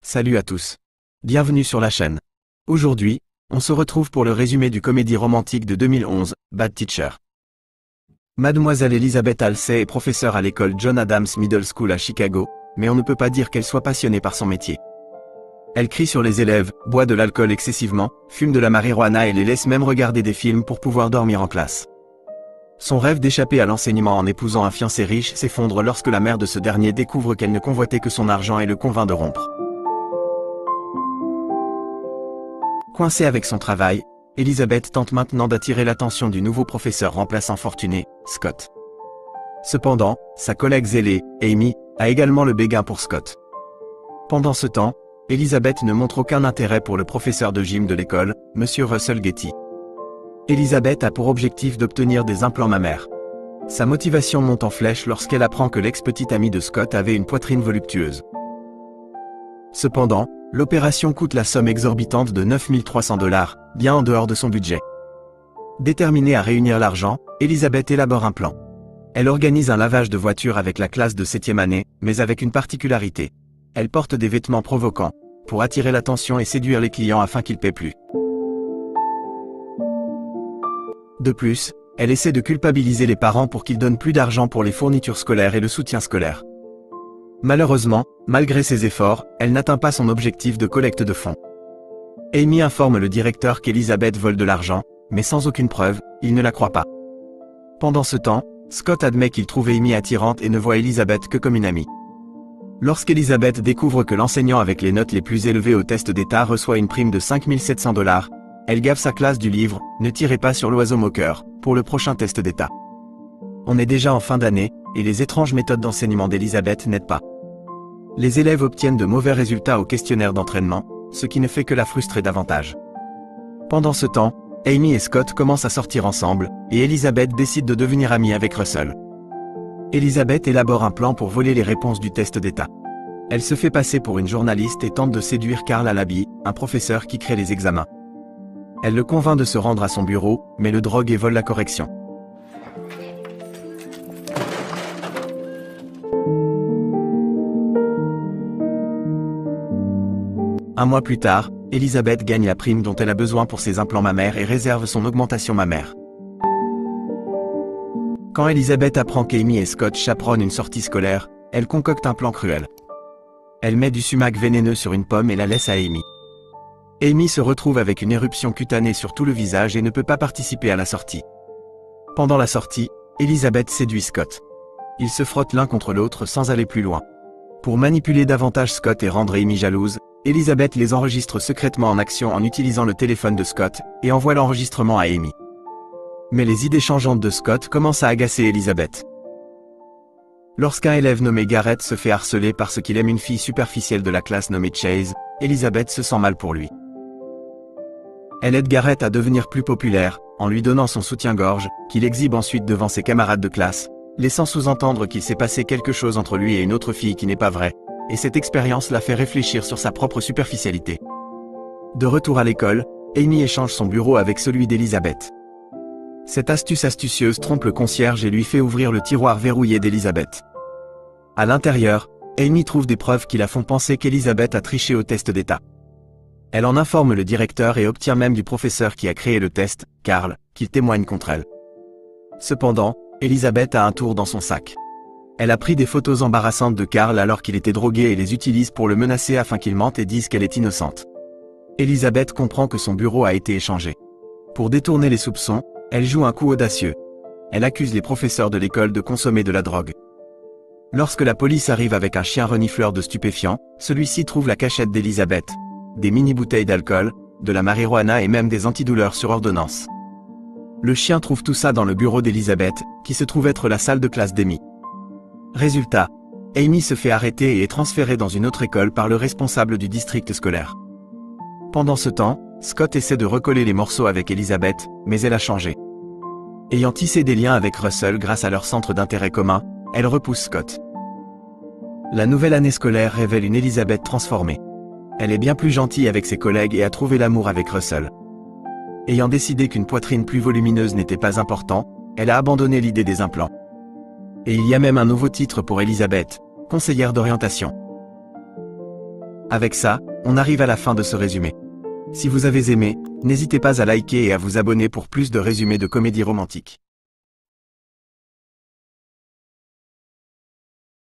Salut à tous. Bienvenue sur la chaîne. Aujourd'hui, on se retrouve pour le résumé du comédie romantique de 2011, Bad Teacher. Mademoiselle Elizabeth Halsey est professeure à l'école John Adams Middle School à Chicago, mais on ne peut pas dire qu'elle soit passionnée par son métier. Elle crie sur les élèves, boit de l'alcool excessivement, fume de la marijuana et les laisse même regarder des films pour pouvoir dormir en classe. Son rêve d'échapper à l'enseignement en épousant un fiancé riche s'effondre lorsque la mère de ce dernier découvre qu'elle ne convoitait que son argent et le convainc de rompre. Coincée avec son travail, Elizabeth tente maintenant d'attirer l'attention du nouveau professeur remplaçant fortuné, Scott. Cependant, sa collègue zélée, Amy, a également le béguin pour Scott. Pendant ce temps, Elizabeth ne montre aucun intérêt pour le professeur de gym de l'école, Monsieur Russell Getty. Elizabeth a pour objectif d'obtenir des implants mammaires. Sa motivation monte en flèche lorsqu'elle apprend que l'ex-petite amie de Scott avait une poitrine voluptueuse. Cependant, l'opération coûte la somme exorbitante de 9 300 $, bien en dehors de son budget. Déterminée à réunir l'argent, Elizabeth élabore un plan. Elle organise un lavage de voiture avec la classe de 7e année, mais avec une particularité. Elle porte des vêtements provocants, pour attirer l'attention et séduire les clients afin qu'ils paient plus. De plus, elle essaie de culpabiliser les parents pour qu'ils donnent plus d'argent pour les fournitures scolaires et le soutien scolaire. Malheureusement, malgré ses efforts, elle n'atteint pas son objectif de collecte de fonds. Amy informe le directeur qu'Elizabeth vole de l'argent, mais sans aucune preuve, il ne la croit pas. Pendant ce temps, Scott admet qu'il trouve Amy attirante et ne voit Elizabeth que comme une amie. Lorsqu'Elizabeth découvre que l'enseignant avec les notes les plus élevées au test d'État reçoit une prime de 5 700 $, elle gave sa classe du livre « Ne tirez pas sur l'oiseau moqueur » pour le prochain test d'État. On est déjà en fin d'année, et les étranges méthodes d'enseignement d'Elizabeth n'aident pas. Les élèves obtiennent de mauvais résultats au questionnaire d'entraînement, ce qui ne fait que la frustrer davantage. Pendant ce temps, Amy et Scott commencent à sortir ensemble, et Elizabeth décide de devenir amie avec Russell. Elizabeth élabore un plan pour voler les réponses du test d'État. Elle se fait passer pour une journaliste et tente de séduire Carl Alabi, un professeur qui crée les examens. Elle le convainc de se rendre à son bureau, mais le drogue et vole la correction. Un mois plus tard, Elizabeth gagne la prime dont elle a besoin pour ses implants mammaires et réserve son augmentation mammaire. Quand Elizabeth apprend qu'Amy et Scott chaperonnent une sortie scolaire, elle concocte un plan cruel. Elle met du sumac vénéneux sur une pomme et la laisse à Amy. Amy se retrouve avec une éruption cutanée sur tout le visage et ne peut pas participer à la sortie. Pendant la sortie, Elizabeth séduit Scott. Ils se frottent l'un contre l'autre sans aller plus loin. Pour manipuler davantage Scott et rendre Amy jalouse, Elizabeth les enregistre secrètement en action en utilisant le téléphone de Scott, et envoie l'enregistrement à Amy. Mais les idées changeantes de Scott commencent à agacer Elizabeth. Lorsqu'un élève nommé Garrett se fait harceler parce qu'il aime une fille superficielle de la classe nommée Chase, Elizabeth se sent mal pour lui. Elle aide Garrett à devenir plus populaire, en lui donnant son soutien-gorge, qu'il exhibe ensuite devant ses camarades de classe, laissant sous-entendre qu'il s'est passé quelque chose entre lui et une autre fille qui n'est pas vrai, et cette expérience la fait réfléchir sur sa propre superficialité. De retour à l'école, Amy échange son bureau avec celui d'Elizabeth. Cette astuce astucieuse trompe le concierge et lui fait ouvrir le tiroir verrouillé d'Elizabeth. À l'intérieur, Amy trouve des preuves qui la font penser qu'Elizabeth a triché au test d'État. Elle en informe le directeur et obtient même du professeur qui a créé le test, Carl, qu'il témoigne contre elle. Cependant, Elizabeth a un tour dans son sac. Elle a pris des photos embarrassantes de Carl alors qu'il était drogué et les utilise pour le menacer afin qu'il mente et dise qu'elle est innocente. Elizabeth comprend que son bureau a été échangé. Pour détourner les soupçons, elle joue un coup audacieux. Elle accuse les professeurs de l'école de consommer de la drogue. Lorsque la police arrive avec un chien renifleur de stupéfiants, celui-ci trouve la cachette d'Elizabeth, des mini-bouteilles d'alcool, de la marijuana et même des antidouleurs sur ordonnance. Le chien trouve tout ça dans le bureau d'Elizabeth, qui se trouve être la salle de classe d'Amy. Résultat, Amy se fait arrêter et est transférée dans une autre école par le responsable du district scolaire. Pendant ce temps, Scott essaie de recoller les morceaux avec Elizabeth, mais elle a changé. Ayant tissé des liens avec Russell grâce à leur centre d'intérêt commun, elle repousse Scott. La nouvelle année scolaire révèle une Elizabeth transformée. Elle est bien plus gentille avec ses collègues et a trouvé l'amour avec Russell. Ayant décidé qu'une poitrine plus volumineuse n'était pas important, elle a abandonné l'idée des implants. Et il y a même un nouveau titre pour Elizabeth, conseillère d'orientation. Avec ça, on arrive à la fin de ce résumé. Si vous avez aimé, n'hésitez pas à liker et à vous abonner pour plus de résumés de comédies romantiques.